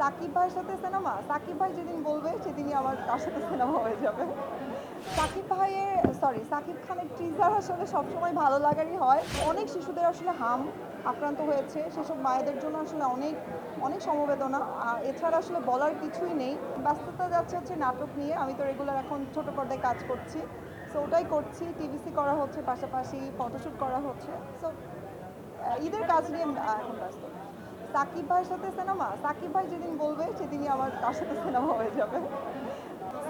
সাকিব ভাইয়ের সাথে সিনেমা, সাকিব ভাই যেদিন বলবে সেদিনই আমার তার সাথে সিনেমা হয়ে যাবে। সাকিব খানের টিজার আসলে সবসময় ভালো লাগারই হয়। অনেক শিশুদের আসলে আক্রান্ত হয়েছে, সেসব মায়েদের জন্য আসলে অনেক অনেক সমবেদনা। আর এছাড়া আসলে বলার কিছুই নেই। ব্যস্ততা যাচ্ছে হচ্ছে নাটক নিয়ে। আমি তো রেগুলার এখন ছোট পর্দায় কাজ করছি, সো ওটাই করছি। টিভিসি করা হচ্ছে, পাশাপাশি ফটোশ্যুট করা হচ্ছে। সো ঈদের কাজ নিয়ে এখন ব্যস্ত। সাকিব ভাইয়ের সাথে সিনেমা, সাকিব ভাই যেদিন বলবে সেদিনই আমার তার সাথে সিনেমা হয়ে যাবে।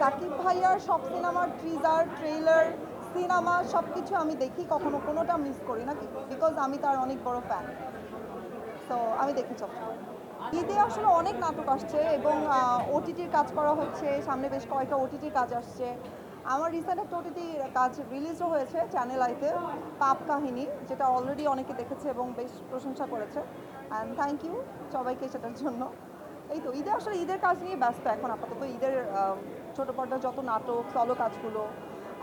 সাকিব ভাইয়ার সব সিনেমার টিজার, ট্রেলার, সিনেমা সব কিছু আমি দেখি, কখনো কোনোটা মিস করি না, বিকজ আমি তার অনেক বড় ফ্যান। তো আমি দেখি সবসময়। ঈদে আসলে অনেক নাটক আসছে এবং ওটিটির কাজ করা হচ্ছে, সামনে বেশ কয়েকটা ওটিটির কাজ আসছে। আমার রিসেন্ট একটা ওটিটি কাজ রিলিজও হয়েছে চ্যানেল আইতে, পাপ কাহিনী, যেটা অলরেডি অনেকে দেখেছে এবং বেশ প্রশংসা করেছে। অ্যান্ড থ্যাংক ইউ সবাইকে সেটার জন্য। এই তো ঈদে আসলে ঈদের কাজ নিয়ে ব্যস্ত এখন আপাতত। ঈদের ছোটো পর্দার যত নাটক, সলো কাজগুলো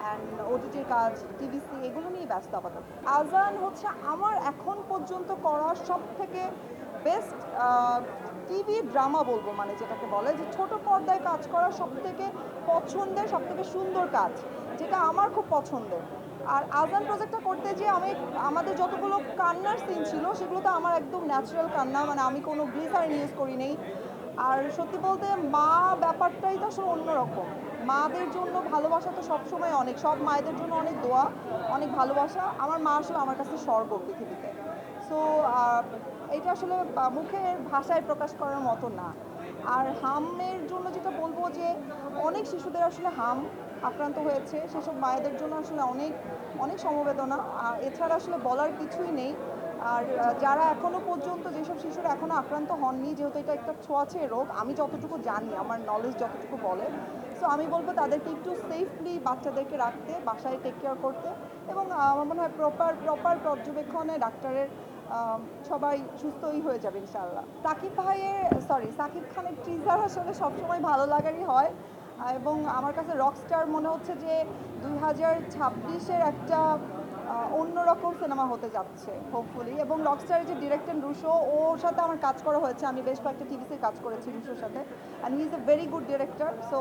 অ্যান্ড ওটিটির কাজ, টিভিসি, এগুলো নিয়ে ব্যস্ত আপাতত। আজান হচ্ছে আমার এখন পর্যন্ত করা সব থেকে বেস্ট টিভি ড্রামা বলবো, মানে যেটাকে বলে যে ছোট পর্দায় কাজ করা সব থেকে পছন্দের, সব থেকে সুন্দর কাজ, যেটা আমার খুব পছন্দের। আর আজান প্রজেক্টটা করতে যেয়ে আমাদের যতগুলো কান্নার সিন ছিল সেগুলো তো আমার একদম ন্যাচারাল কান্না, মানে আমি কোনো গ্লিসারিন ইউজ করি নেই। আর সত্যি বলতে মা ব্যাপারটাই তো আসলে অন্যরকম। মাদের জন্য ভালোবাসা তো সবসময় অনেক, সব মায়েদের জন্য অনেক দোয়া, অনেক ভালোবাসা। আমার মা আসলে আমার কাছে স্বর্গ পৃথিবীতে। সো এটা আসলে মুখের ভাষায় প্রকাশ করার মতো না। আর হামের জন্য যেটা বলবো যে অনেক শিশুদের আসলে আক্রান্ত হয়েছে, সেসব মায়েদের জন্য আসলে অনেক অনেক সমবেদনা। আর এছাড়া আসলে বলার কিছুই নেই। আর যারা এখনও পর্যন্ত, যেসব শিশুরা এখনও আক্রান্ত হননি, যেহেতু এটা একটা ছোঁয়াচে রোগ, আমি যতটুকু জানি, আমার নলেজ যতটুকু বলে, সো আমি বলবো তাদেরকে একটু সেফলি বাচ্চাদেরকে রাখতে, বাসায় টেক কেয়ার করতে, এবং আমার মনে হয় প্রপার পর্যবেক্ষণে ডাক্তারের সবাই সুস্থই হয়ে যাবে ইনশাআল্লাহ। সাকিব খানের টিজার আসলে সবসময় ভালো লাগারই হয়। এবং আমার কাছে রকস্টার মনে হচ্ছে যে 2026-এর একটা অন্যরকম সিনেমা হতে যাচ্ছে হোপফুলি। এবং রকস্টারের যে ডিরেক্টর রুশো, ওর সাথে আমার কাজ করা হয়েছে, আমি বেশ কয়েকটা টিভিসির কাজ করেছি রুশোর সাথে, and he is a very good director. So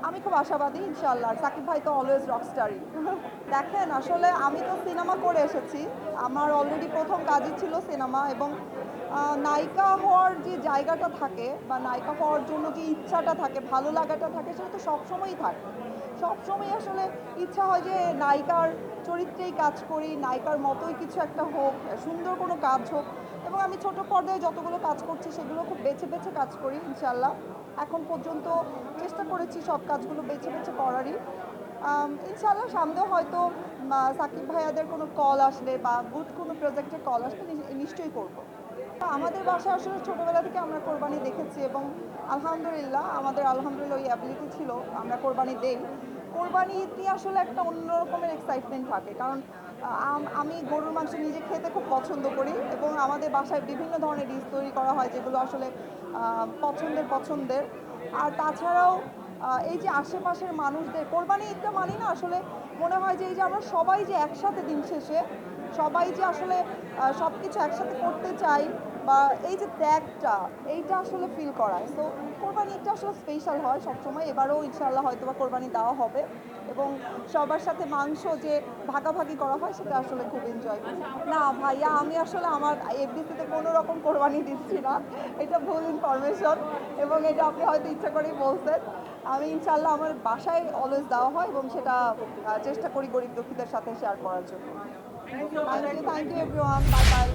আমি খুব আশাবাদী ইনশাআল্লাহ। আর সাকিব ভাই তো অলওয়েজ রকস্টারই। দেখেন আসলে আমি তো সিনেমা করে এসেছি, আমার অলরেডি প্রথম কাজই ছিল সিনেমা, এবং নায়িকা হওয়ার যে জায়গাটা থাকে বা নায়িকা হওয়ার জন্য যে ইচ্ছাটা থাকে, ভালো লাগাটা থাকে, সেটা তো সবসময়ই থাকে। সবসময় আসলে ইচ্ছা হয় যে নায়িকার চরিত্রেই কাজ করি, নায়িকার মতোই কিছু একটা হোক, সুন্দর কোনো কাজ হোক। এবং আমি ছোট পর্দায় যতগুলো কাজ করছি সেগুলো খুব বেছে বেছে কাজ করি ইনশাল্লাহ। এখন পর্যন্ত চেষ্টা করেছি সব কাজগুলো বেছে বেছে করারই। ইনশাল্লাহ সামনেও হয়তো সাকিব ভাইয়াদের কোনো কল আসলে বা গুড কোনো প্রজেক্টের কল আসলে নিশ্চয়ই করব। আমাদের বাসায় আসলে ছোটোবেলা থেকে আমরা কোরবানি দেখেছি, এবং আলহামদুলিল্লাহ ওই অ্যাবিলিটি ছিল, আমরা কোরবানি দেই। কোরবানি ঈদটি আসলে একটা অন্য রকমের এক্সাইটমেন্ট থাকে, কারণ আমি গরুর মাংস নিজে খেতে খুব পছন্দ করি, এবং আমাদের বাসায় বিভিন্ন ধরনের ডিশ তৈরি করা হয় যেগুলো আসলে পছন্দের। আর তাছাড়াও এই যে আশেপাশের মানুষদের কোরবানি ঈদটা মানি না, আসলে মনে হয় যে এই যে আমরা সবাই যে একসাথে দিন শেষে সবাই যে আসলে সব কিছু একসাথে করতে চাই, বা এই যে ত্যাগটা, এইটা আসলে ফিল করায়। সো কোরবানি ঈদটা আসলে স্পেশাল হয় সবসময়। এবারও ইনশাআল্লাহ হয়তো বা কোরবানি দেওয়া হবে, এবং সবার সাথে মাংস যে ভাগাভাগি করা হয় সেটা আসলে খুব এনজয় করি। না ভাইয়া, আমি আসলে আমার এফডিসিতে কোনো রকম কোরবানি দিচ্ছি না, এটা ভুল ইনফরমেশন, এবং এটা আপনি হয়তো ইচ্ছা করেই বলছেন। আমি ইনশাআল্লাহ আমার বাসায় অলওয়েজ দেওয়া হয়, এবং সেটা চেষ্টা করি গরিব দুঃখীদের সাথে শেয়ার করার জন্য। Thank you everyone, bye by.